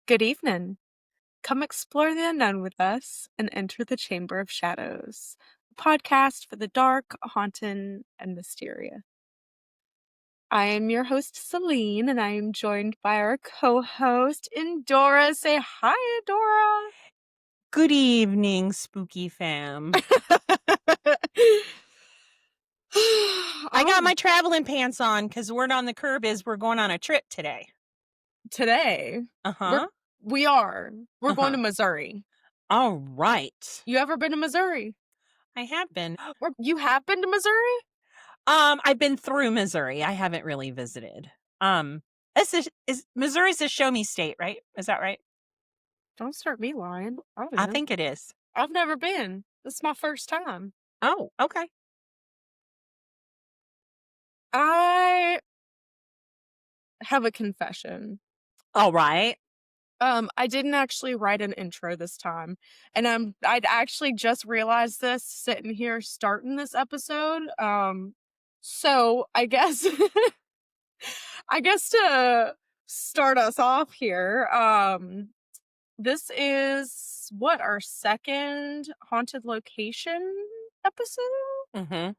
Good evening. Come explore the unknown with us and enter the Chamber of Shadows, a podcast for the dark, haunted, and mysterious. I am your host, Celine, and I am joined by our co host, Indora. Say hi, Indora. Good evening, spooky fam. I got my traveling pants on because word on the curb is we're going on a trip today. Today. Uh-huh. We're going to Missouri. All right. You ever been to Missouri? I have been. You have been to Missouri? I've been through Missouri. I haven't really visited. Is Missouri's a show me state, right? Is that right? Don't start me lying. I think it is. I've never been. This is my first time. Oh, okay. I have a confession. All right. I didn't actually write an intro this time, and I'd actually just realized this sitting here starting this episode. So I guess I guess to start us off here, this is what our second haunted location episode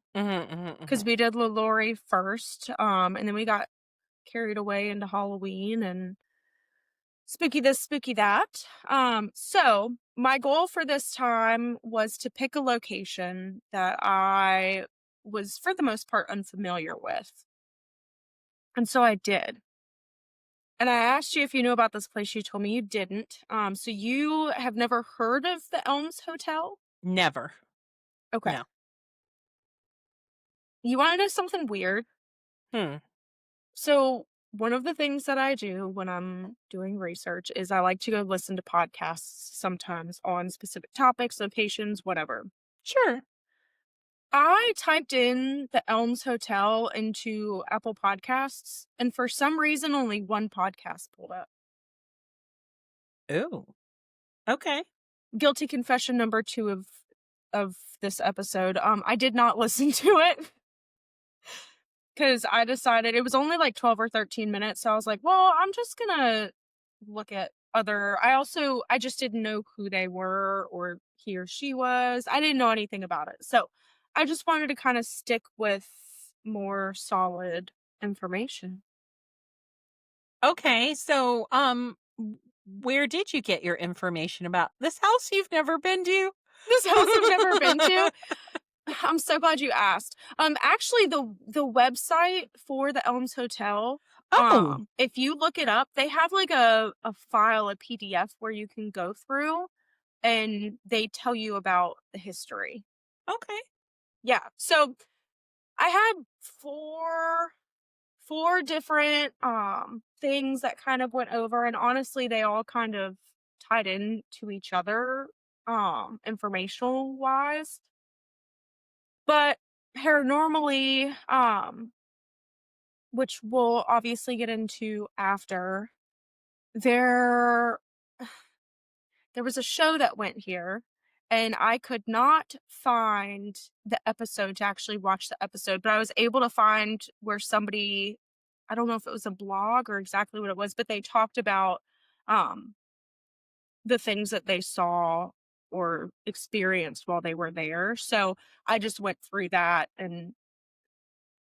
because we did LaLaurie first, and then we got carried away into Halloween and spooky this, spooky that. So my goal for this time was to pick a location that I was, for the most part, unfamiliar with. And so I did. And I asked you if you knew about this place. You told me you didn't. So you have never heard of the Elms Hotel? Never. Okay. No. You want to know something weird? So one of the things that I do when I'm doing research is I like to go listen to podcasts sometimes on specific topics, locations, whatever. Sure. I typed in the Elms Hotel into Apple Podcasts, and for some reason, only one podcast pulled up. Oh. Okay. Guilty confession number 2 of this episode. I did not listen to it because I decided it was only like 12 or 13 minutes. So I was like, well, I'm just gonna look at I just didn't know who they were or he or she was. I didn't know anything about it. So I just wanted to kind of stick with more solid information. Okay. So, where did you get your information about this house you've never been to? This house I've never been to. I'm so glad you asked. Actually, the website for the Elms Hotel, Oh. if you look it up, they have like a file, a PDF where you can go through and they tell you about the history. Okay. Yeah. So I had four different things that kind of went over, and honestly they all kind of tied in to each other informational wise. But paranormally, which we'll obviously get into after, there there was a show that went here, and I could not find the episode to actually watch the episode, but I was able to find where somebody, I don't know if it was a blog or exactly what it was, but they talked about um the things that they saw or experienced while they were there. So I just went through that and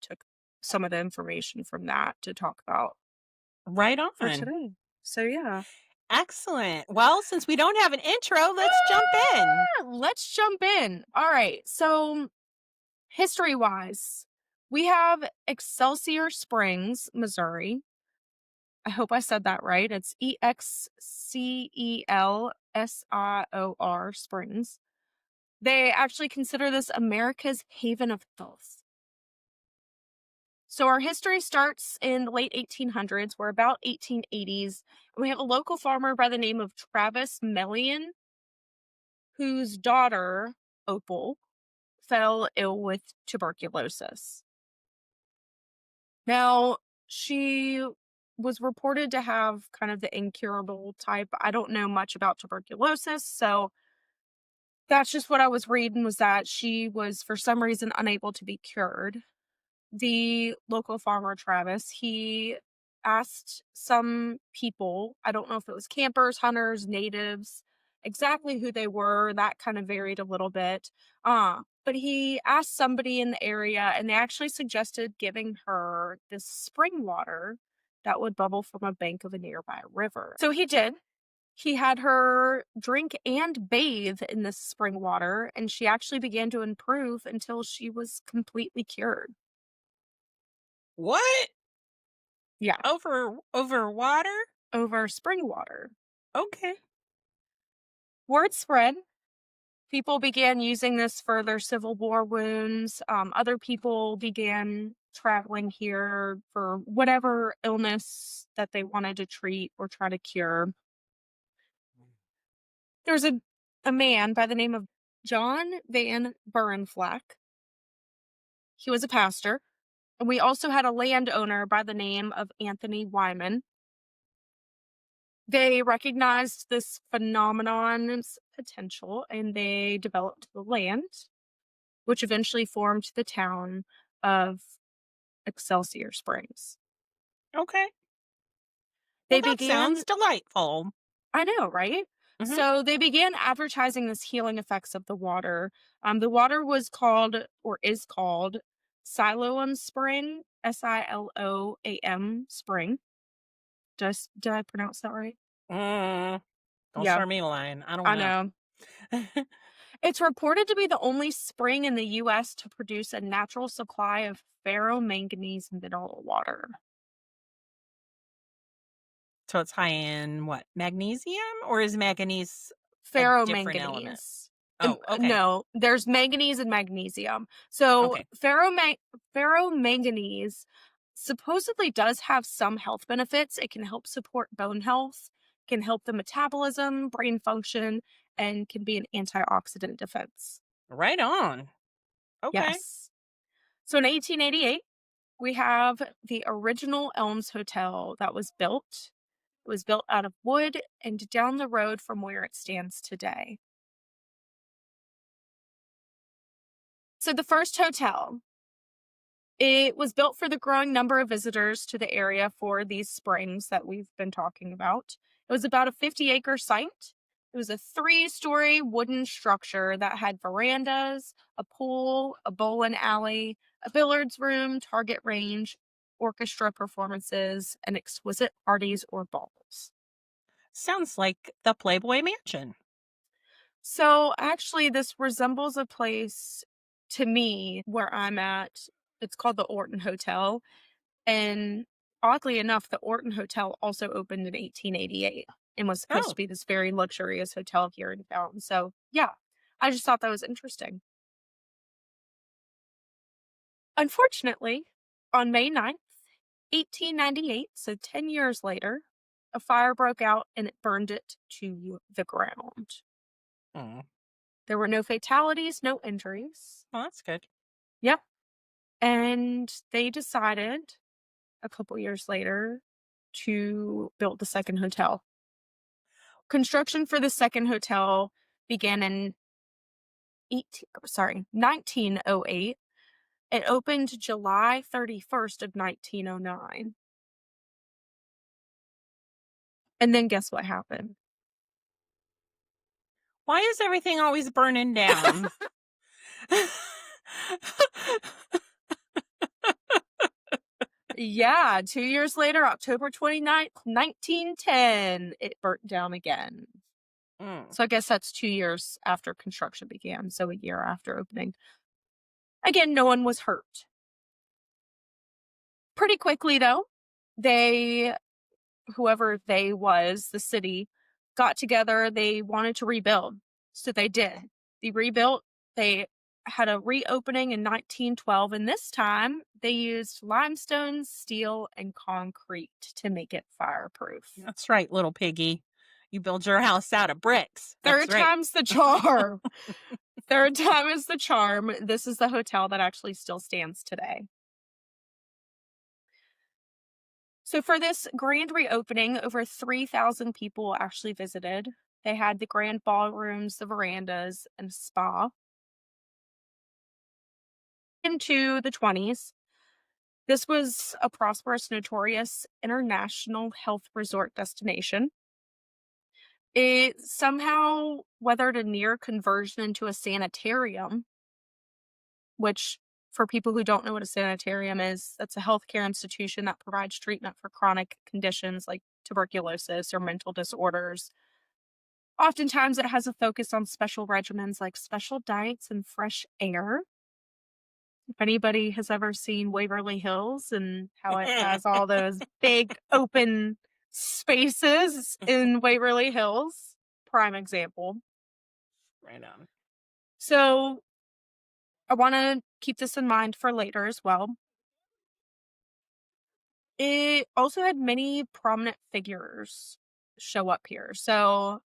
took some of the information from that to talk about Right for on. today. So yeah. Excellent. Well, since we don't have an intro, let's jump in. Let's jump in. All right. So history wise, we have Excelsior Springs, Missouri. I hope I said that right. It's Excelsior Springs. They actually consider this America's haven of health. So our history starts in the late 1800s. We're about 1880s. And we have a local farmer by the name of Travis Melian, whose daughter, Opal, fell ill with tuberculosis. Now, she was reported to have kind of the incurable type. I don't know much about tuberculosis, so that's just what I was reading, was that she was for some reason unable to be cured. The local farmer, Travis, he asked some people, I don't know if it was campers, hunters, natives, exactly who they were, that kind of varied a little bit. But he asked somebody in the area and they actually suggested giving her this spring water that would bubble from a bank of a nearby river. So he did. He had her drink and bathe in this spring water, and she actually began to improve until she was completely cured. What? Yeah, Over water? over spring water. Okay. Word spread. People began using this for their Civil War wounds. Other people began traveling here for whatever illness that they wanted to treat or try to cure. There's a man by the name of John Van Burenflack. He was a pastor. And we also had a landowner by the name of Anthony Wyman. They recognized this phenomenon's potential and they developed the land, which eventually formed the town of Excelsior Springs. Okay. Well, They that sounds began, delightful. I know, right? Mhm. So they began advertising this healing effects of the water. The water was called or is called Siloam Spring, Siloam Spring. Did I pronounce that right? Mm, don't Yeah, start me a line. I don't I know. know. It's reported to be the only spring in the US to produce a natural supply of ferromanganese mineral water. So it's high in what? Magnesium, or is manganese a different element? Ferromanganese. Oh, okay. No, there's manganese and magnesium. So, Okay. ferromanganese supposedly does have some health benefits. It can help support bone health, can help the metabolism, brain function, and can be an antioxidant defense. Right on. Okay. Yes. So in 1888, we have the original Elms Hotel that was built. It was built out of wood and down the road from where it stands today. So the first hotel, it was built for the growing number of visitors to the area for these springs that we've been talking about. It was about a 50-acre site. It was a three-story wooden structure that had verandas, a pool, a bowling alley, a billiards room, target range, orchestra performances, and exquisite parties or balls. Sounds like the Playboy Mansion. So actually, this resembles a place to me where I'm at. It's called the Orton Hotel. And oddly enough, the Orton Hotel also opened in 1888 and was supposed to Oh, be this very luxurious hotel here in town. So, yeah, I just thought that was interesting. Unfortunately, on May 9th, 1898, so 10 years later, a fire broke out and it burned it to the ground. mm. There were no fatalities, no injuries. Well, that's good. Yep. And they decided a couple years later to build the second hotel. Construction for the second hotel began in 1908. It opened July 31st of 1909. And then guess what happened? Why is everything always burning down? Yeah, 2 years later, October 29th, 1910, it burnt down again. Mm. So I guess that's 2 years after construction began, so a year after opening. Again, no one was hurt. Pretty quickly though, they whoever they was, the city, got together, they wanted to rebuild. So they did. They rebuilt, they had a reopening in 1912, and this time they used limestone, steel, and concrete to make it fireproof. That's right, little piggy. You build your house out of bricks. That's Third right. time's the charm. Third time is the charm. This is the hotel that actually still stands today. So for this grand reopening, over 3,000 people actually visited. They had the grand ballrooms, the verandas, and a spa. Into the 20s, This was a prosperous, notorious international health resort destination. It somehow weathered a near conversion into a sanitarium, which, for people who don't know what a sanitarium is, that's a healthcare institution that provides treatment for chronic conditions like tuberculosis or mental disorders. Oftentimes, it has a focus on special regimens like special diets and fresh air. If anybody has ever seen Waverly Hills and how it has all those big open spaces in Waverly Hills, prime example. Right on. So I want to keep this in mind for later as well. It also had many prominent figures show up here. So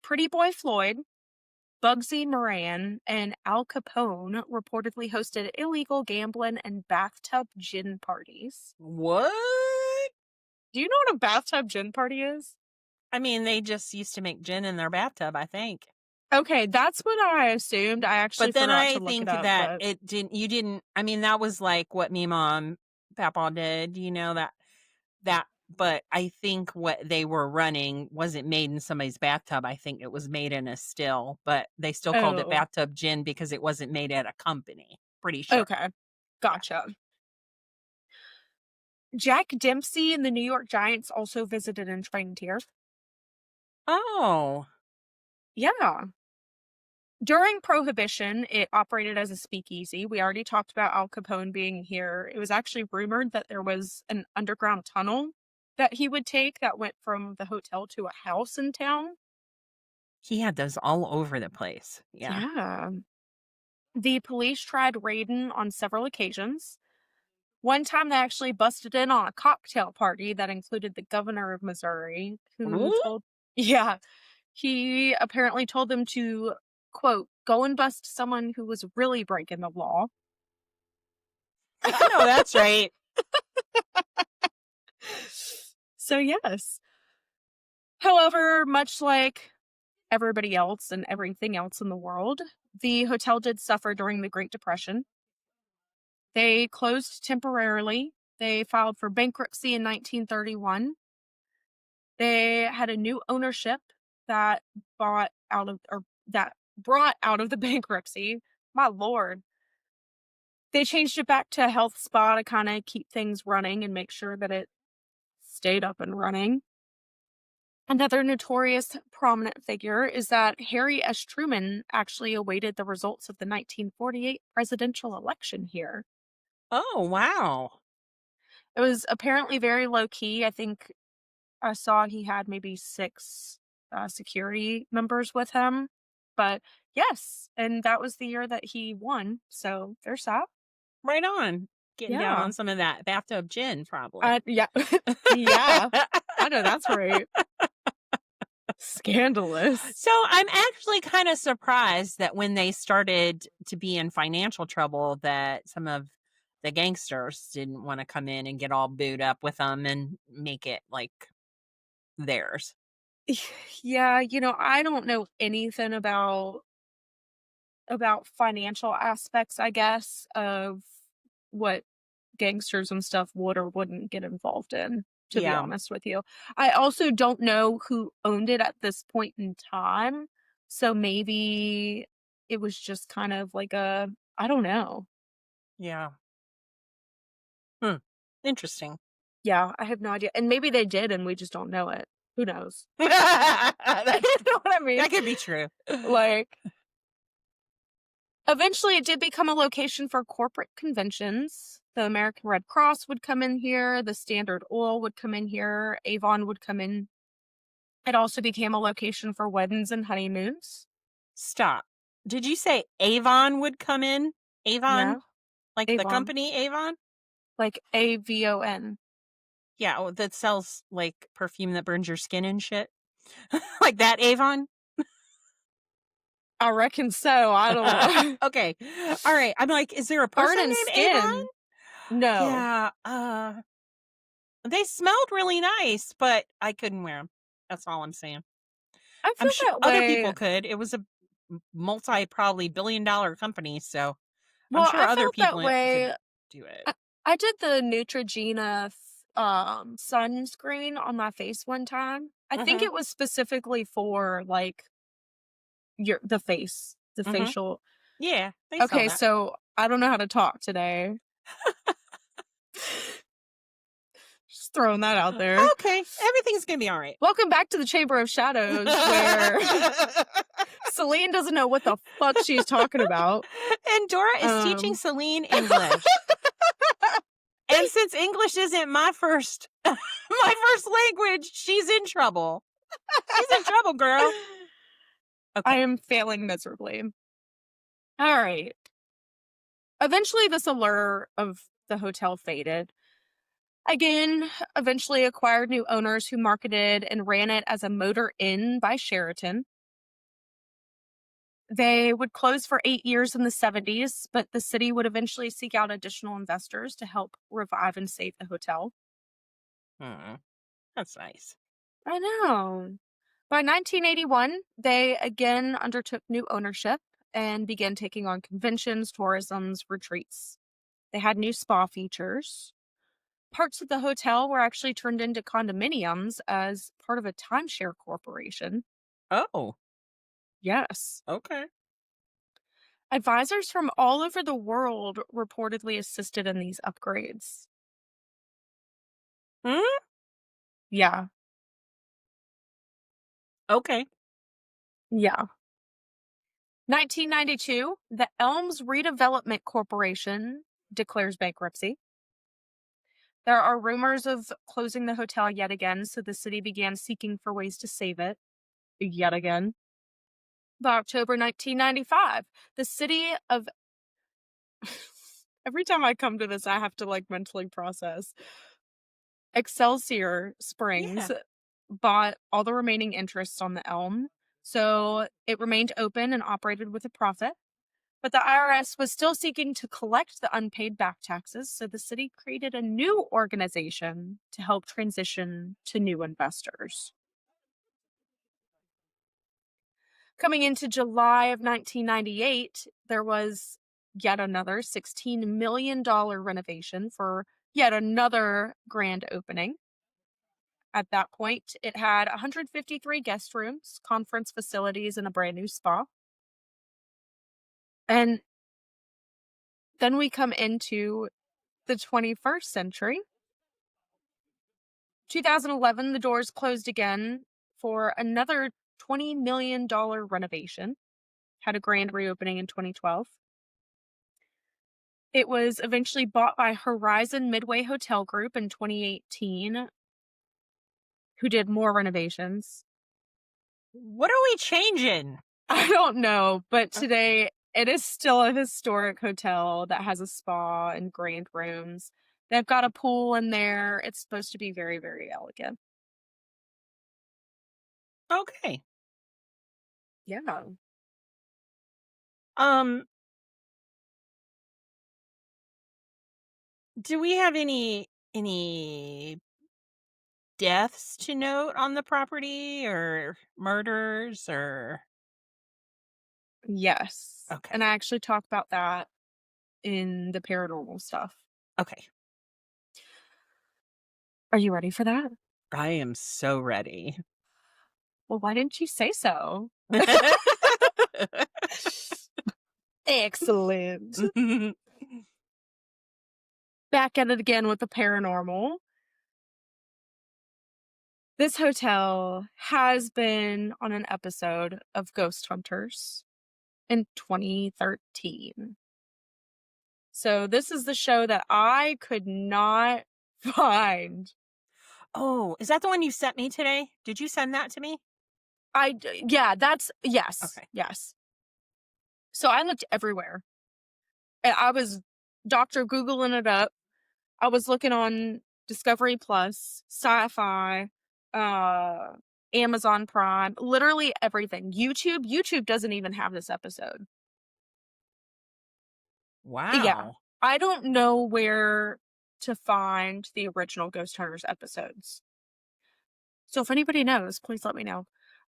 Pretty Boy Floyd, Bugsy Moran, and Al Capone reportedly hosted illegal gambling and bathtub gin parties. What? Do you know what a bathtub gin party is? I mean, they just used to make gin in their bathtub, I think. Okay, that's what I assumed. I actually But then forgot I to look it think up, that but it didn't you didn't I mean, that was like what me mom, papa did, that but I think what they were running wasn't made in somebody's bathtub. I think it was made in a still, but they still called it oh, bathtub gin because it wasn't made at a company. Pretty sure. okay. Yeah. Gotcha. Jack Dempsey and the New York Giants also visited and trained here. Oh. Yeah. During Prohibition, it operated as a speakeasy. We already talked about Al Capone being here. It was actually rumored that there was an underground tunnel that he would take that went from the hotel to a house in town. He had those all over the place. Yeah. Yeah. The police tried raiding on several occasions. One time they actually busted in on a cocktail party that included the governor of Missouri, who Ooh. told yeah, he apparently told them to, quote, "Go and bust someone who was really breaking the law." I know that's right. So, yes. However, much like everybody else and everything else in the world, the hotel did suffer during the Great Depression. They closed temporarily. They filed for bankruptcy in 1931. They had a new ownership that bought out of or that brought out of the bankruptcy. My lord. They changed it back to a health spa to kinda keep things running and make sure that it stayed up and running. Another notorious prominent figure is that Harry S. Truman actually awaited the results of the 1948 presidential election here. Oh, wow. It was apparently very low key. I think I saw he had maybe 6, security members with him, but yes, and that was the year that he won, so there's that. Right on. Getting down Yeah. on some of that bathtub gin, probably. Yeah. Yeah. I know that's right. Scandalous. So I'm actually kind of surprised that when they started to be in financial trouble, that some of the gangsters didn't want to come in and get all booed up with them and make it like theirs. Yeah, I don't know anything about financial aspects, I guess, of what gangsters and stuff would or wouldn't get involved in, to be Yeah, honest with you. I also don't know who owned it at this point in time, so maybe it was just kind of like a I don't know. yeah. Hmm. Interesting. Yeah, I have no idea, and maybe they did and we just don't know it. Who knows? that, You know what I mean? that could be true. Like, eventually, it did become a location for corporate conventions. The American Red Cross would come in here, the Standard Oil would come in here, Avon would come in. It also became a location for weddings and honeymoons. Stop. Did you say Avon would come in? Avon? Yeah, Like the Avon, company Avon? like Avon. Yeah, oh, that sells like perfume that burns your skin and shit. Like that Avon? I reckon so. I don't Okay. All right. I'm like, is there a person burning named Avon? skin. No. Yeah. They smelled really nice, but I couldn't wear them. That's all I'm saying. I I'm feel sure that other people way. could. It was a multi probably billion-dollar company, so I'm Well, sure I other felt that people could way. do it. I did the Neutrogena sunscreen on my face one time. I think Mhm. it was specifically for, like, the face, the Mhm. facial. Yeah, they sell Okay, that. so I don't know how to talk today. Just throwing that out there. Okay, everything's gonna be alright. Welcome back to the Chamber of Shadows, where Celine doesn't know what the fuck she's talking about. And Dora is teaching Um, Celine English. And since English isn't my first my first language, she's in trouble. She's in trouble, girl. I Okay. am failing miserably. All right. Eventually, this allure of the hotel faded. Again, eventually acquired new owners who marketed and ran it as a Motor Inn by Sheraton. They would close for 8 years in the 70s, but the city would eventually seek out additional investors to help revive and save the hotel. Mm, that's nice. I know. By 1981, they again undertook new ownership and began taking on conventions, tourisms, retreats. They had new spa features. Parts of the hotel were actually turned into condominiums as part of a timeshare corporation. Oh, Yes. okay. Advisors from all over the world reportedly assisted in these upgrades. Mm, Yeah. okay. Yeah. 1992, the Elms Redevelopment Corporation declares bankruptcy. There are rumors of closing the hotel yet again, so the city began seeking for ways to save it yet again. By October 1995, the city of every time I come to this, I have to like mentally process. Excelsior Yeah. Springs bought all the remaining interests on the Elm, so it remained open and operated with a profit. But the IRS was still seeking to collect the unpaid back taxes, so the city created a new organization to help transition to new investors. Coming into July of 1998, there was yet another $16 million renovation for yet another grand opening. At that point, it had 153 guest rooms, conference facilities, and a brand new spa. And then we come into the 21st century. 2011, the doors closed again for another $20 million renovation. Had a grand reopening in 2012. It was eventually bought by Horizon Midway Hotel Group in 2018, who did more renovations. What are we changing? I don't know, but Okay. today it is still a historic hotel that has a spa and grand rooms. They've got a pool in there. It's supposed to be very, very elegant. Okay. Yeah. Um, do we have any deaths to note on the property or murders or Yes. okay. And I actually talk about that in the paranormal stuff. Okay. Are you ready for that? I am so ready. Well, why didn't you say so? Excellent. Back at it again with the paranormal. This hotel has been on an episode of Ghost Hunters in 2013. So this is the show that I could not find. Oh, is that the one you sent me today? Did you send that to me? Yeah, that's yes, Okay. yes. So I looked everywhere. And I was Doctor Googling it up. I was looking on Discovery Plus, Sci-Fi, uh, Amazon Prime, literally everything. YouTube doesn't even have this episode. Yeah. Wow. I don't know where to find the original Ghost Hunters episodes. So if anybody knows, please let me know.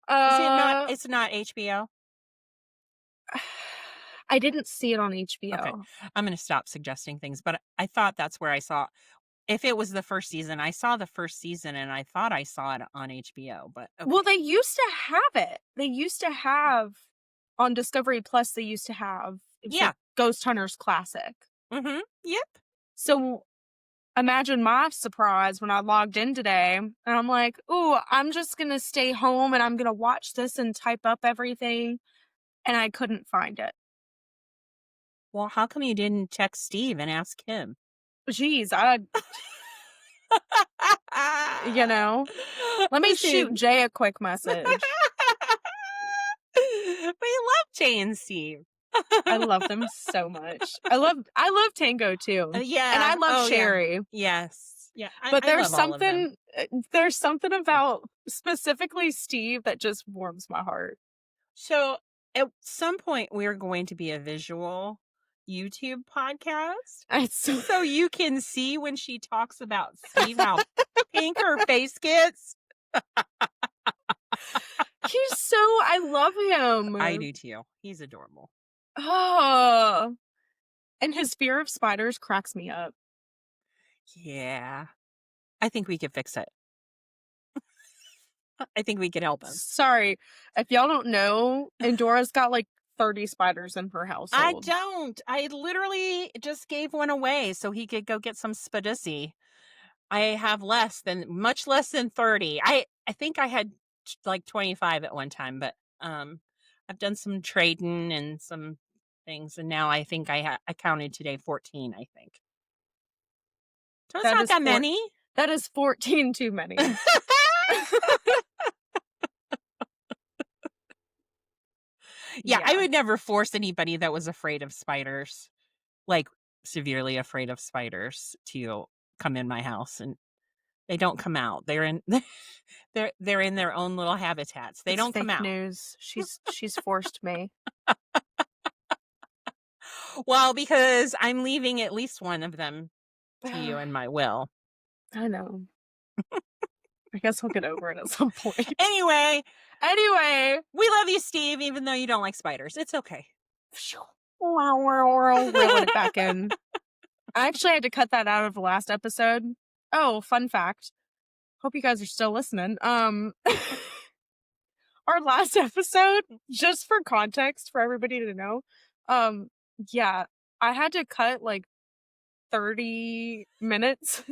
Is it not Uh it's not HBO? I didn't see it on Okay. HBO. I'm gonna stop suggesting things, but I thought that's where I saw if it was the 1st season, I saw the 1st season and I thought I saw it on HBO, but Well, okay. they used to have it. They used to have on Discovery Plus, they used to have it was like Yeah. Ghost Hunters Classic. Mhm. Yep. So, imagine my surprise when I logged in today, and I'm like, "Ooh, I'm just gonna stay home and I'm gonna watch this and type up everything," and I couldn't find it. Well, how come you didn't text Steve and ask him? Jeez, I you know? Let me shoot Listen. Jay a quick message. We love Jay and Steve. I love them so much. I love Tango too, and I Yeah. love Oh, yeah. Sherry, Yes. Yeah, but I love all of them. there's something about specifically Steve that just warms my heart. So, at some point, we're going to be a visual YouTube podcast, It's so so you can see when she talks about Steve, how pink her face gets. he's so I love I him. do too. He's adorable. Oh, and his fear of spiders cracks me up. Yeah. I think we could fix it. I think we could help him. Sorry, if y'all don't know, Endora's got like 30 spiders in her I household. don't. I literally just gave one away so he could go get some Spadusy. I have much less than 30. I think I had like 25 at one time, but I've done some trading and some things and now I think I counted today 14, I think. So it's That not is that four many. that is 14 too many. Yeah, I Yeah, would never force anybody that was afraid of spiders, like severely afraid of spiders to come in my house and they don't come out. They're in they're in their own little habitats. They it's don't come fake out. news. She's forced me. Well, because I'm leaving at least one of them to you I in my will. know. I guess I'll get over it at some point. Anyway, Anyway, we love you, Steve, even though you don't like spiders. It's okay. phew, reeling it back in. I actually had to cut that out of the last episode. Oh, fun fact. Hope you guys are still listening. Our last episode, just for context for everybody to know, um, yeah, I had to cut like 30 minutes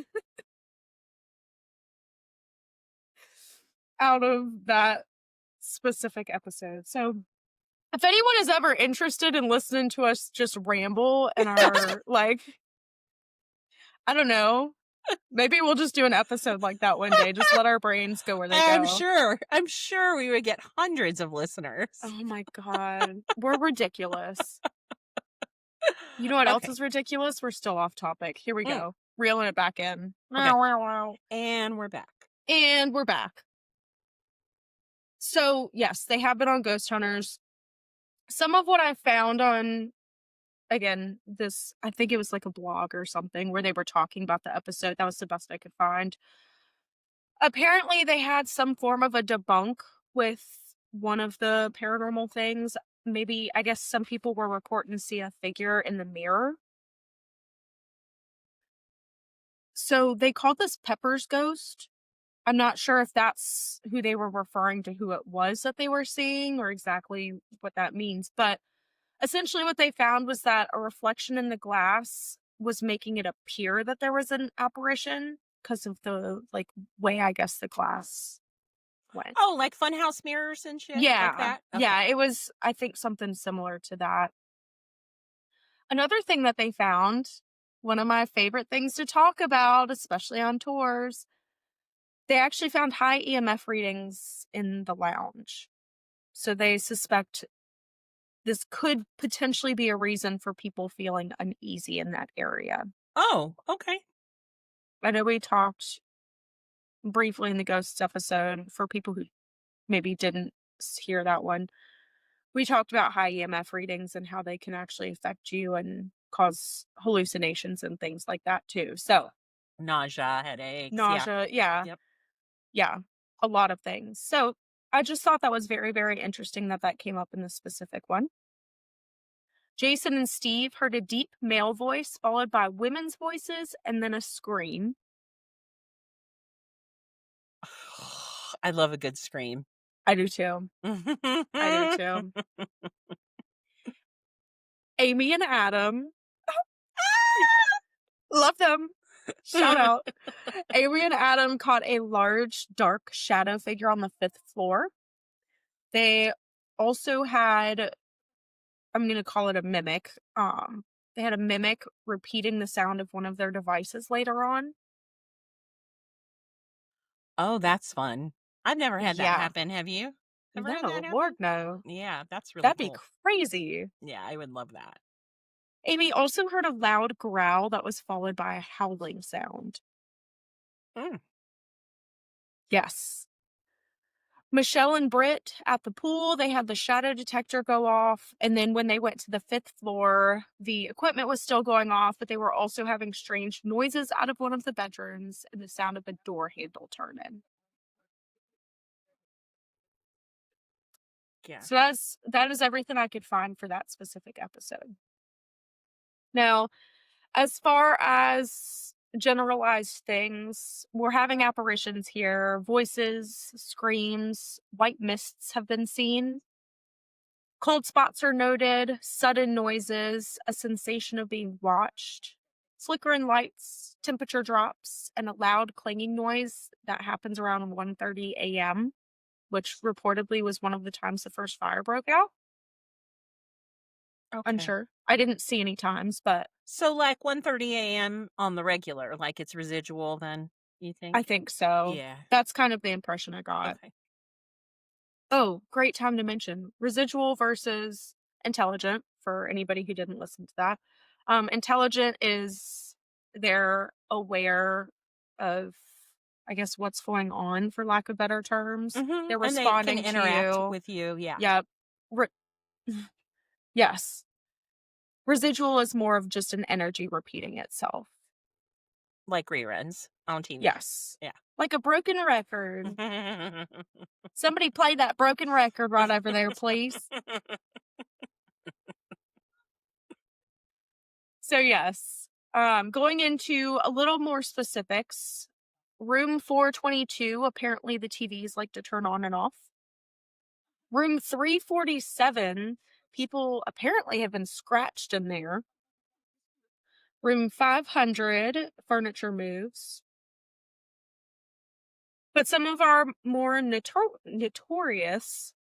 out of that specific episode. So if anyone is ever interested in listening to us just ramble and our like, I don't know, maybe we'll just do an episode like that one day. Just let our brains go where they go. I'm sure we would get hundreds of listeners. Oh my God. We're ridiculous. You know what else Okay. is ridiculous? We're still off topic. Here we Mm, go. Reeling it back in. okay. Wow, wow, wow. And we're back. And we're back. So, yes, they have been on Ghost Hunters. Some of what I found on, again, this, I think it was like a blog or something where they were talking about the episode. That was the best I could find. Apparently, they had some form of a debunk with one of the paranormal things. Maybe, I guess some people were reporting to see a figure in the mirror. So they called this Pepper's ghost. I'm not sure if that's who they were referring to, who it was that they were seeing, or exactly what that means. But essentially, what they found was that a reflection in the glass was making it appear that there was an apparition because of the like way I guess the glass went. Oh, like funhouse mirrors and shit like Yeah. that? Okay. Yeah, it was I think something similar to that. Another thing that they found, one of my favorite things to talk about, especially on tours, they actually found high EMF readings in the lounge. So they suspect this could potentially be a reason for people feeling uneasy in that area. Oh, okay. I know we talked briefly in the ghosts episode for people who maybe didn't hear that one. We talked about high EMF readings and how they can actually affect you and cause hallucinations and things like that too. So, Nausea, headaches. Yeah. nausea, yeah, Yep. yeah, a lot of things. So, I just thought that was very, very interesting that that came up in this specific one. Jason and Steve heard a deep male voice followed by women's voices and then a scream. I love a good scream. I do too. I do too. Amy and Adam, love them. Shout out. Amy and Adam caught a large, dark shadow figure on the fifth floor. They also had, I'm going to call it a mimic. They had a mimic repeating the sound of one of their devices later on. Oh, that's fun. I've never had that Yeah. happen. Have you ever had that No, Lord, happen? no. Yeah, that's really That'd be cool. crazy. Yeah, I would love that. Amy also heard a loud growl that was followed by a howling sound. Mm. Yes. Michelle and Britt at the pool, they had the shadow detector go off. And then when they went to the fifth floor, the equipment was still going off, but they were also having strange noises out of one of the bedrooms and the sound of a door handle turning. Yeah. So that is everything I could find for that specific episode. Now, as far as generalized things, we're having apparitions here. Voices, screams, white mists have been seen. Cold spots are noted, sudden noises, a sensation of being watched, flickering lights, temperature drops, and a loud clanging noise that happens around 1:30 a.m., which reportedly was one of the times the first fire broke out. Okay. Unsure. I didn't see any times, but So like 1:30 a.m. on the regular, like it's residual then, you think? I think so. Yeah. That's kind of the impression I got. Okay. Oh, great time to mention residual versus intelligent for anybody who didn't listen to that. Intelligent is they're aware of, I guess, what's going on, for lack of better terms. They're And they can responding to interact you. with you. Yeah. Yep. Re- yes. Residual is more of just an energy repeating itself. Like reruns on TV. Yes. Yeah. Like a broken record. Somebody play that broken record right over there, please. So yes, going into a little more specifics, room 422, apparently the TVs like to turn on and off. Room 347, people apparently have been scratched in there. Room 500, furniture moves. But some of our more notorious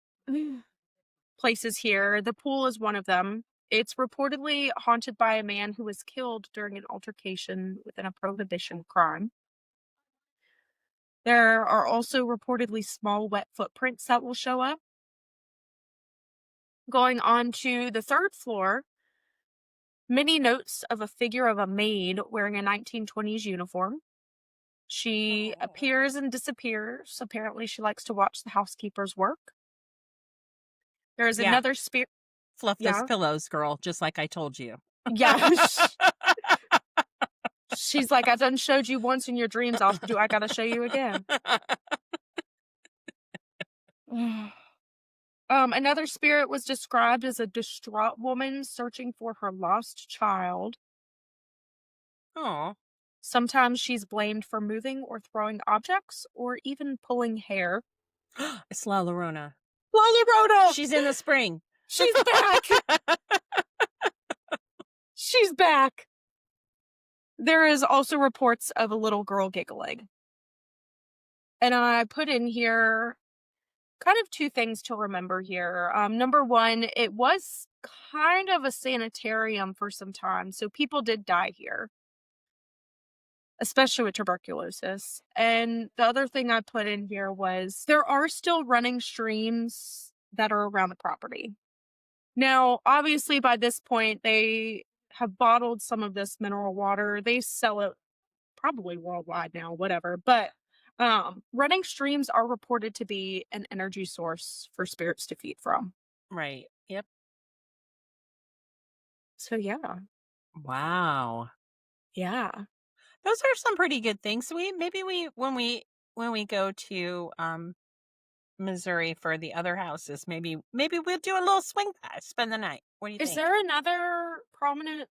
places here, the pool is one of them. It's reportedly haunted by a man who was killed during an altercation within a prohibition crime. There are also reportedly small wet footprints that will show up. Going on to the third floor, many notes of a figure of a maid wearing a 1920s uniform. She Oh. appears and disappears. Apparently, she likes to watch the housekeepers work. There is Yeah. another spirit. Fluff those Yeah. pillows, girl, just like I told you. Yeah. She's like, I done showed you once in your dreams. Do I gotta show you again? Another spirit was described as a distraught woman searching for her lost child. Oh. Sometimes she's blamed for moving or throwing objects or even pulling hair. It's La Llorona. La Llorona! She's in the spring. She's back! She's back! There is also reports of a little girl giggling. And I put in here kind of two things to remember here. Number one, it was kind of a sanitarium for some time, so people did die here, especially with tuberculosis. And the other thing I put in here was there are still running streams that are around the property. Now, obviously, by this point, they have bottled some of this mineral water. They sell it probably worldwide now, whatever. But running streams are reported to be an energy source for spirits to feed from. Right. Yep. So yeah, Wow. yeah, Those are some pretty good things. We maybe we when we go to Missouri for the other houses. Maybe we'll do a little swing pass, spend the night. What do you Is think? there another prominent,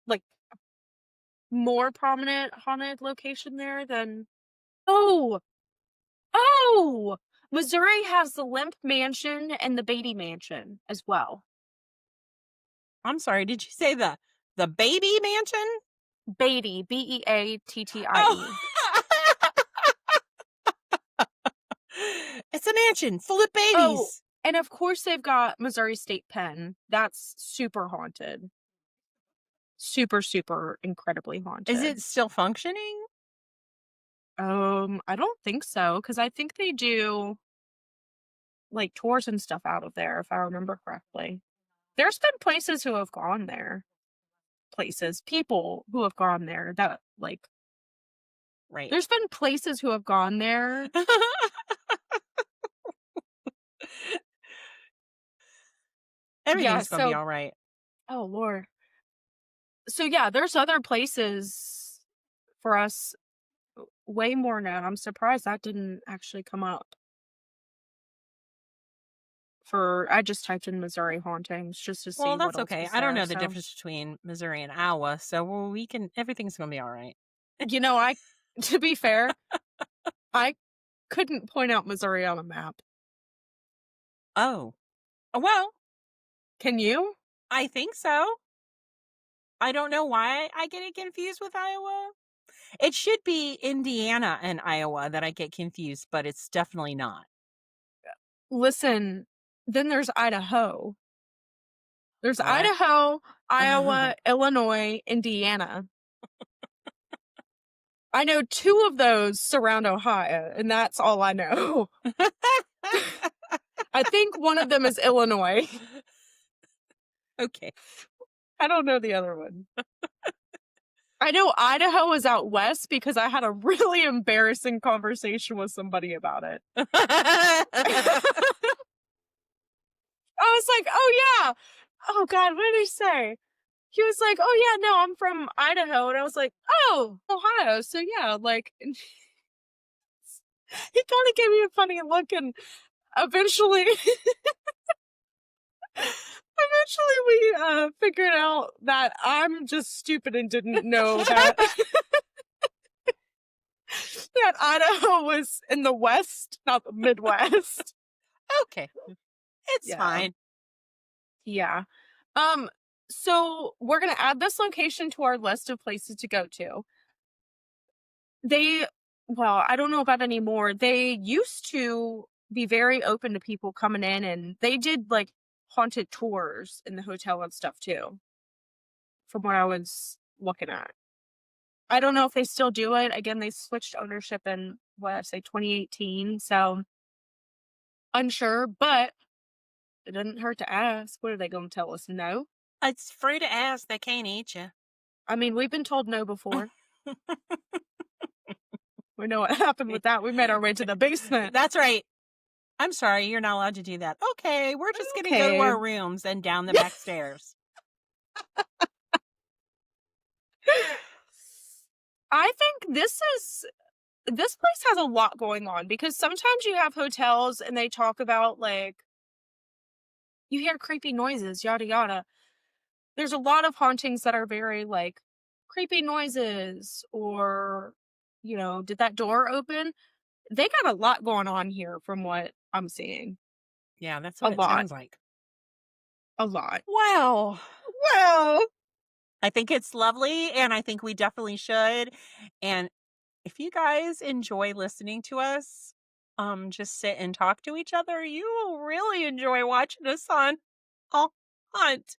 like, more prominent haunted location there than Oh! Oh! Missouri has the Lemp Mansion and the Beatty Mansion as well. I'm sorry, did you say the baby mansion? Beatty, Oh. Beattie. It's a mansion full of Oh, babies. and of course they've got Missouri State Pen. That's super haunted. Super, super incredibly Is haunted. it still functioning? I don't think so, because I think they do, like, tours and stuff out of there, if I remember correctly. There's been places who have gone there. People who have gone there that, like, Right. there's been places who have gone there. Yeah, Everything's gonna be so all right. oh, Lord. So, yeah, there's other places for us way more known. I'm surprised that didn't actually come up for I just typed in Missouri hauntings just to Well, see what that's else okay. was I don't there, know the so difference between Missouri and Iowa, so we can everything's gonna be all right. I to be fair, I couldn't point out Missouri on a map. Oh. Well, Can you? I think so. I don't know why I get it confused with Iowa. It should be Indiana and Iowa that I get confused, but it's definitely not. Listen, then there's Idaho. There's What? Idaho, Iowa, Illinois, Indiana. I know 2 of those surround Ohio, and that's all I know. I think one of them is Illinois. Okay. I don't know the other one. I know Idaho is out west because I had a really embarrassing conversation with somebody about it. I was like, "Oh, yeah." Oh, God, what did he say? He was like, "Oh, yeah, no, I'm from Idaho." And I was like, "Oh, Ohio. So, yeah, like," and he kinda gave me a funny look, and eventually eventually we, figured out that I'm just stupid and didn't know that that Idaho was in the West, not the Midwest. Okay. It's Yeah. fine. Yeah. Um, so we're gonna add this location to our list of places to go to. They well, I don't know about anymore. They used to be very open to people coming in, and they did, like, haunted tours in the hotel and stuff too, from what I was looking at. I don't know if they still do it. Again, they switched ownership in, what, I say 2018, so unsure, but it didn't hurt to ask. What are they gonna tell us? No? It's free to ask. They can't eat you. I mean, we've been told no before. We know what happened with that. We made our way to the basement. That's right. I'm sorry, you're not allowed to do that. Okay, we're just gonna go to Okay. our rooms and down the back stairs. I think this place has a lot going on because sometimes you have hotels and they talk about, like, you hear creepy noises, yada yada. There's a lot of hauntings that are very, like, creepy noises, or, did that door open? They got a lot going on here from what I'm seeing. Yeah, that's A what it lot. sounds like. A lot. Well, Well, I think it's lovely, and I think we definitely should. And if you guys enjoy listening to us, just sit and talk to each other, you will really enjoy watching us on a hunt.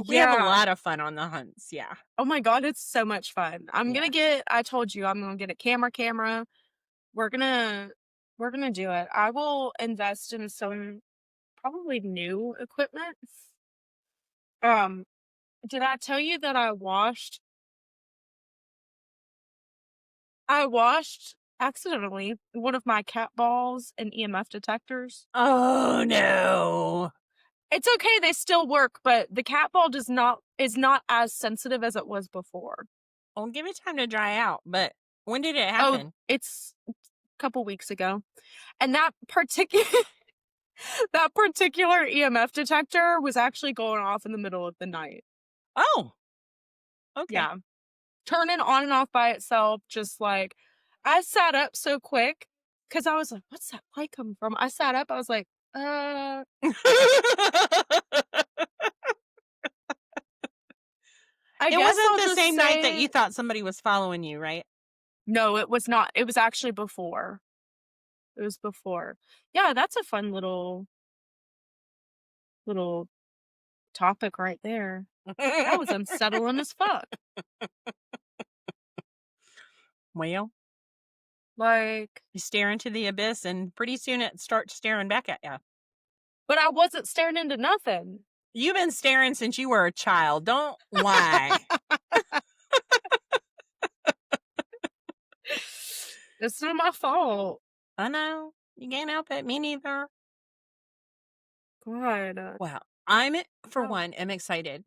We have a yeah. lot of fun on the hunts. Yeah. Oh my god, it's so much fun. Yeah. I told you I'm gonna get a camera. We're gonna we're gonna do it. I will invest in some probably new equipment. Um, did I tell you that I washed accidentally one of my cat balls and EMF detectors? Oh no. It's okay, they still work, but the cat ball is not as sensitive as it was before. Well, give it time to dry out. But when did it Oh, happen? it's couple weeks ago, and that particular that particular EMF detector was actually going off in the middle of the night. Oh, okay. Yeah. Turning on and off by itself, just like I sat up so quick because I was like, "What's that light coming from?" I sat up, I was like, I It guess wasn't I'll the just same night that you say." thought somebody was following you, right? No, it was not. It was actually before. It was before. Yeah, that's a fun little topic right there. That was unsettling as fuck. Well, Like, you stare into the abyss, and pretty soon it starts staring back at you. but I wasn't staring into nothing. You've been staring since you were a child. Don't lie. It's not my fault. I know. You can't help it. Me neither. God. Well, I'm, for Oh. one, am excited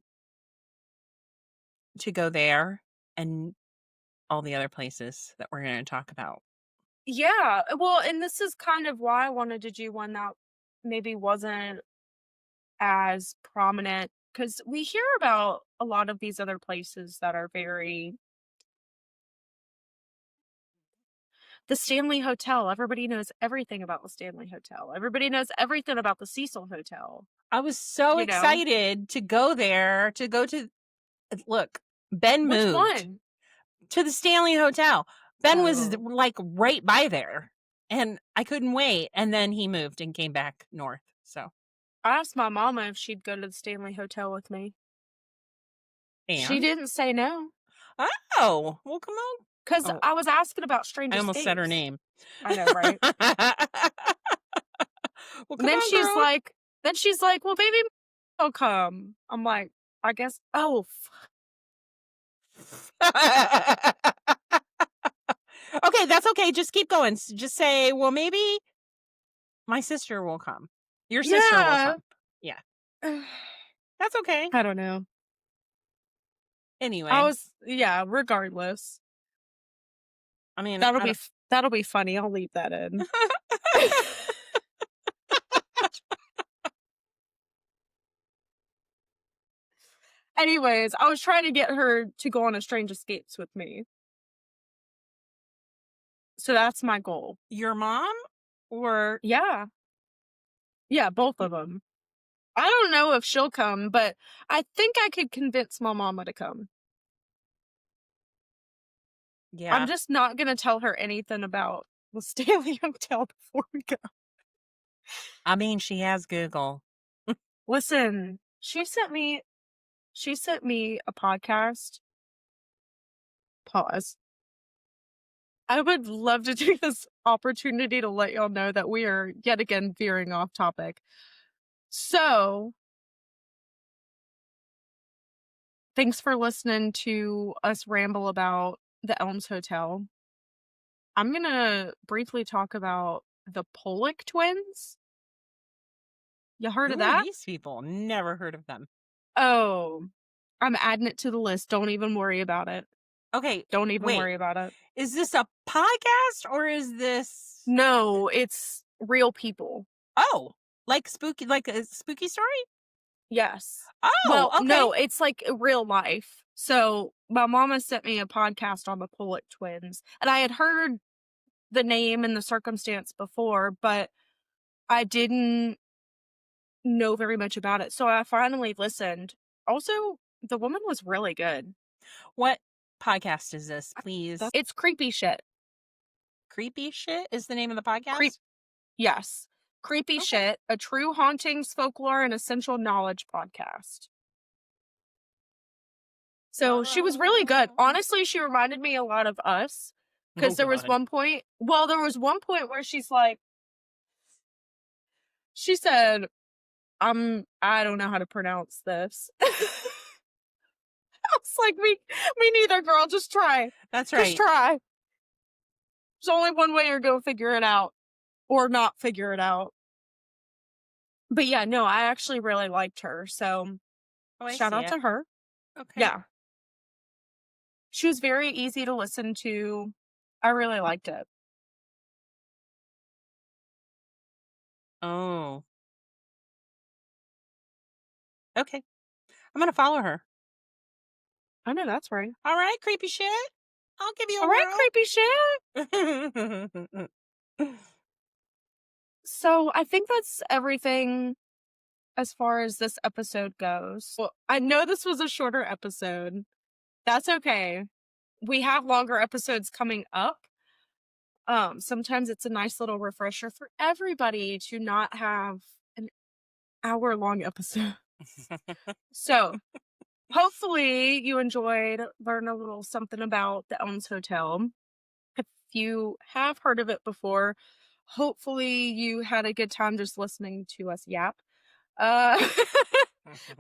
to go there and all the other places that we're going to talk about. Yeah, well, and this is kind of why I wanted to do one that maybe wasn't as prominent because we hear about a lot of these other places that are very the Stanley Hotel. Everybody knows everything about the Stanley Hotel. Everybody knows everything about the Cecil Hotel, I was so you know? excited to go there, to go to, look, Ben Which moved one? to the Stanley Hotel. Ben was Oh, like right by there, and I couldn't wait. And then he moved and came back north. So, I asked my mama if she'd go to the Stanley Hotel with me. She and didn't say no oh, well, come on. because Oh, I was asking about Strange I almost said her Escapes. name. I know, right? Well, And come on, girl. then she's like, "Well, baby, will come." I'm like, "I guess." Oh, Okay, that's okay. Just keep going. Just say, well, maybe my sister will come. Your sister will yeah. come. Yeah, that's okay. I don't know. Anyway, Yeah. Regardless, I mean, I don't. that'll be funny. I'll leave that in. Anyways, I was trying to get her to go on a Strange Escapes with me, so that's my goal. Your mom or Yeah, yeah, both of them. I don't know if she'll come, but I think I could convince my mama to come. I'm yeah. just not gonna tell her anything about the Stanley Hotel before we go. I mean, she has Google. Listen, she sent me a podcast. Pause. I would love to take this opportunity to let y'all know that we are yet again veering off topic. So, thanks for listening to us ramble about the Elms Hotel. I'm gonna briefly talk about the Pollock twins. You heard of Who are that? these people? Never heard of them. Oh, I'm adding it to the list. Don't even worry about it. Okay, Don't even wait. worry about it. Is this a podcast or is this? No, it's real people. Oh, like spooky, like a spooky story? Yes. Oh, Well, okay. no, it's like real life. So my mama sent me a podcast on the Pollock twins, and I had heard the name and the circumstance before, but I didn't know very much about it. So I finally listened. Also, the woman was really good. What podcast is this, please? It's creepy shit. Creepy Shit is the name of the Creep podcast? Yes. Creepy Okay. shit, a true hauntings, folklore, and essential knowledge podcast. So she was really good. Honestly, she reminded me a lot of us Oh, because God. there was one point where she's like, she said, I don't know how to pronounce this. I was like, me neither, girl. Just try. That's Just right. try. There's only one way you're going to figure it out or not figure it out. But yeah, no, I actually really liked her. So Oh, I shout see out it. to her. Okay. Yeah. She was very easy to listen to. I really liked it. Oh, okay. I'm gonna follow her. I know that's right. All right, creepy shit. I'll give you All a right, creepy shit. whirl. So I think that's everything as far as this episode goes. Well, I know this was a shorter episode. That's okay. We have longer episodes coming up. Sometimes it's a nice little refresher for everybody to not have an hour-long episode. So, hopefully you enjoyed learning a little something about the Elms Hotel. If you have heard of it before, hopefully you had a good time just listening to us yap. Uh,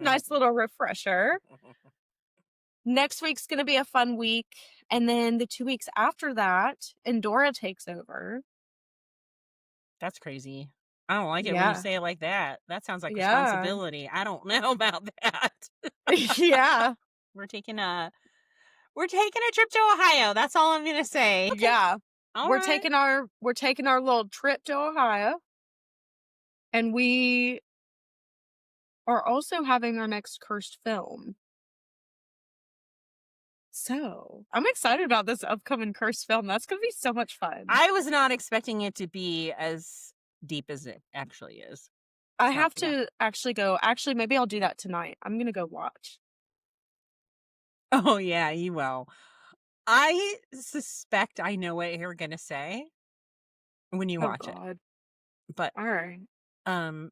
nice little refresher. Next week's gonna be a fun week, and then the 2 weeks after that, Endora takes over. That's crazy. I don't like it when you Yeah. say it like that. That sounds like Yeah. responsibility. I don't know about that. Yeah. We're taking a we're taking a trip to Ohio. That's all I'm gonna say. Okay. Yeah. All We're right. taking our little trip to Ohio, and we are also having our next cursed film. So, I'm excited about this upcoming cursed film. That's gonna be so much fun. I was not expecting it to be as deep as it actually is. I So have yeah. to actually, maybe I'll do that tonight. I'm gonna go watch. Oh yeah, you will. I suspect I know what you're gonna say when you Oh watch it. god. But Alright. um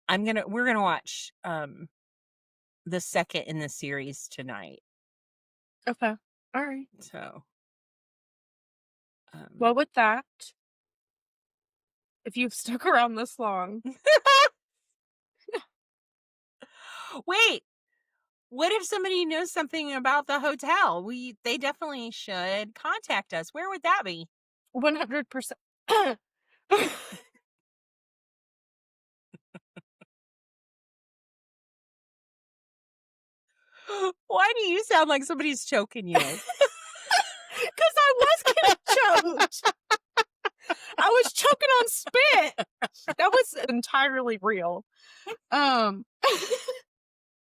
we're gonna watch the second in the series tonight. Okay. Alright. So um Well, with that, if you've stuck around this long, wait, what if somebody knows something about the hotel? They definitely should contact us. Where would that be? 100%. Why do you sound like somebody's choking you? 'Cause I was getting choked. I was choking on spit. That was entirely real. Um,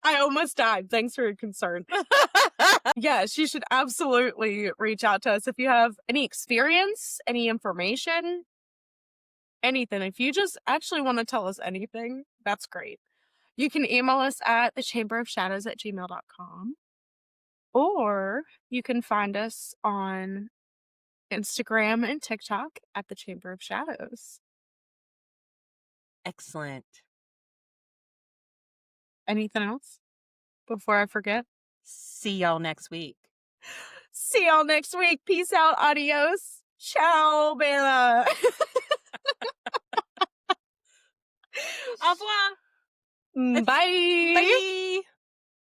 I almost died. Thanks for your concern. Yes, you should absolutely reach out to us if you have any experience, any information, anything. If you just actually want to tell us anything, that's great. You can email us at thechamberofshadows@gmail.com, or you can find us on Instagram and TikTok at the Chamber of Shadows. Excellent. Anything else before I forget? See y'all next week. See y'all next week. Peace out. Adios. Ciao, Bella. Au revoir. Bye. Bye.